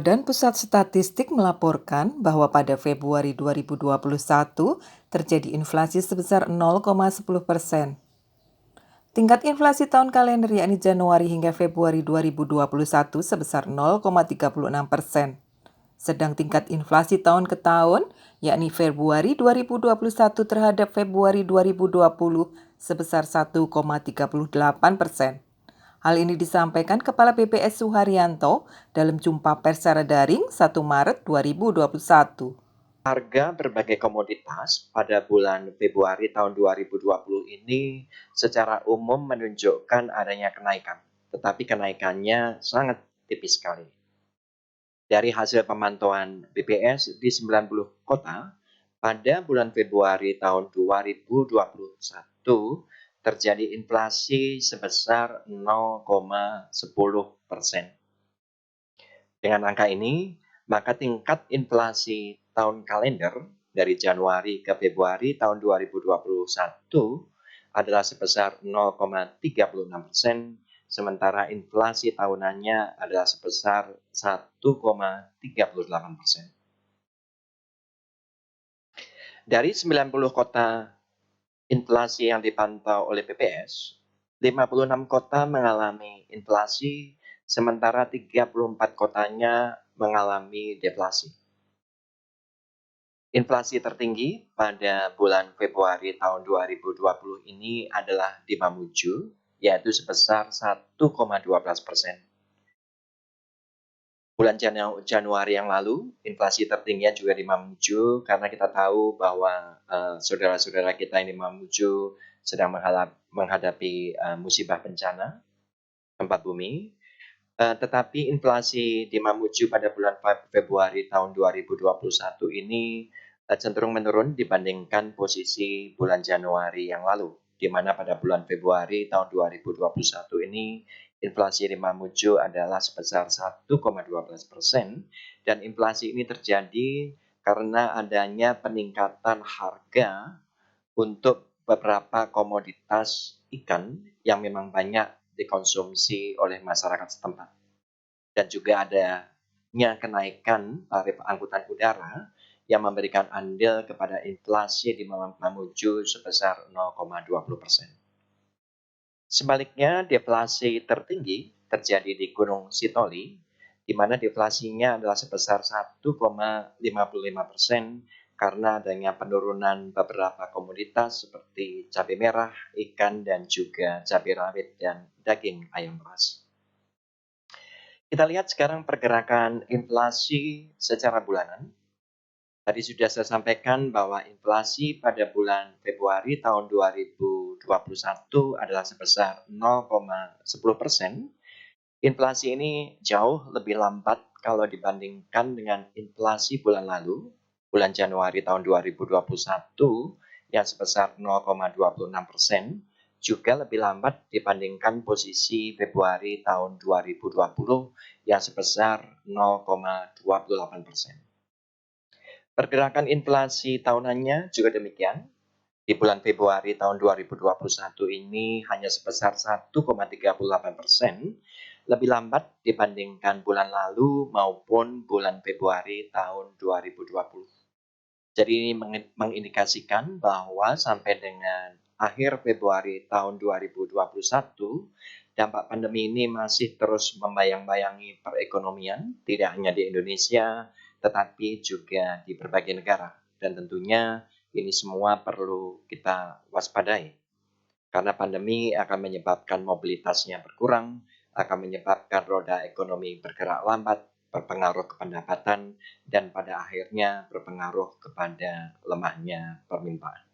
Badan Pusat Statistik melaporkan bahwa pada Februari 2021 terjadi inflasi sebesar 0,10%. Tingkat inflasi tahun kalender yakni Januari hingga Februari 2021 sebesar 0,36%. Sedang tingkat inflasi tahun ke tahun yakni Februari 2021 terhadap Februari 2020 sebesar 1,38%. Hal ini disampaikan Kepala BPS Suharyanto dalam jumpa pers secara daring 1 Maret 2021. Harga berbagai komoditas pada bulan Februari tahun 2020 ini secara umum menunjukkan adanya kenaikan, tetapi kenaikannya sangat tipis sekali. Dari hasil pemantauan BPS di 90 kota, pada bulan Februari tahun 2021 terjadi inflasi sebesar 0,10%. Dengan angka ini, maka tingkat inflasi tahun kalender dari Januari ke Februari tahun 2021 adalah sebesar 0,36%, sementara inflasi tahunannya adalah sebesar 1,38%. Dari 90 kota inflasi yang dipantau oleh BPS, 56 kota mengalami inflasi, sementara 34 kotanya mengalami deflasi. Inflasi tertinggi pada bulan Februari tahun 2020 ini adalah di Mamuju, yaitu sebesar 1,12%. Bulan Januari yang lalu, inflasi tertingginya juga di Mamuju, karena kita tahu bahwa saudara-saudara kita yang di Mamuju sedang menghadapi musibah bencana gempa bumi. Tetapi inflasi di Mamuju pada bulan Februari tahun 2021 ini cenderung menurun dibandingkan posisi bulan Januari yang lalu, di mana pada bulan Februari tahun 2021 ini inflasi di Mamuju adalah sebesar 1,12%, dan inflasi ini terjadi karena adanya peningkatan harga untuk beberapa komoditas ikan yang memang banyak dikonsumsi oleh masyarakat setempat. Dan juga adanya kenaikan tarif angkutan udara yang memberikan andil kepada inflasi di Mamuju sebesar 0,20%. Sebaliknya, deflasi tertinggi terjadi di Gunung Sitoli, di mana deflasinya adalah sebesar 1,55% karena adanya penurunan beberapa komoditas seperti cabai merah, ikan, dan juga cabai rawit dan daging ayam ras. Kita lihat sekarang pergerakan inflasi secara bulanan. Tadi sudah saya sampaikan bahwa inflasi pada bulan Februari tahun 2021 adalah sebesar 0,10%. Inflasi ini jauh lebih lambat kalau dibandingkan dengan inflasi bulan lalu, bulan Januari tahun 2021 yang sebesar 0,26%, juga lebih lambat dibandingkan posisi Februari tahun 2020 yang sebesar 0,28%. Pergerakan inflasi tahunannya juga demikian. Di bulan Februari tahun 2021 ini hanya sebesar 1,38%, lebih lambat dibandingkan bulan lalu maupun bulan Februari tahun 2020. Jadi ini mengindikasikan bahwa sampai dengan akhir Februari tahun 2021, dampak pandemi ini masih terus membayang-bayangi perekonomian, tidak hanya di Indonesia, tetapi juga di berbagai negara. Dan tentunya ini semua perlu kita waspadai, karena pandemi akan menyebabkan mobilitasnya berkurang, akan menyebabkan roda ekonomi bergerak lambat, berpengaruh ke pendapatan, dan pada akhirnya berpengaruh kepada lemahnya permintaan.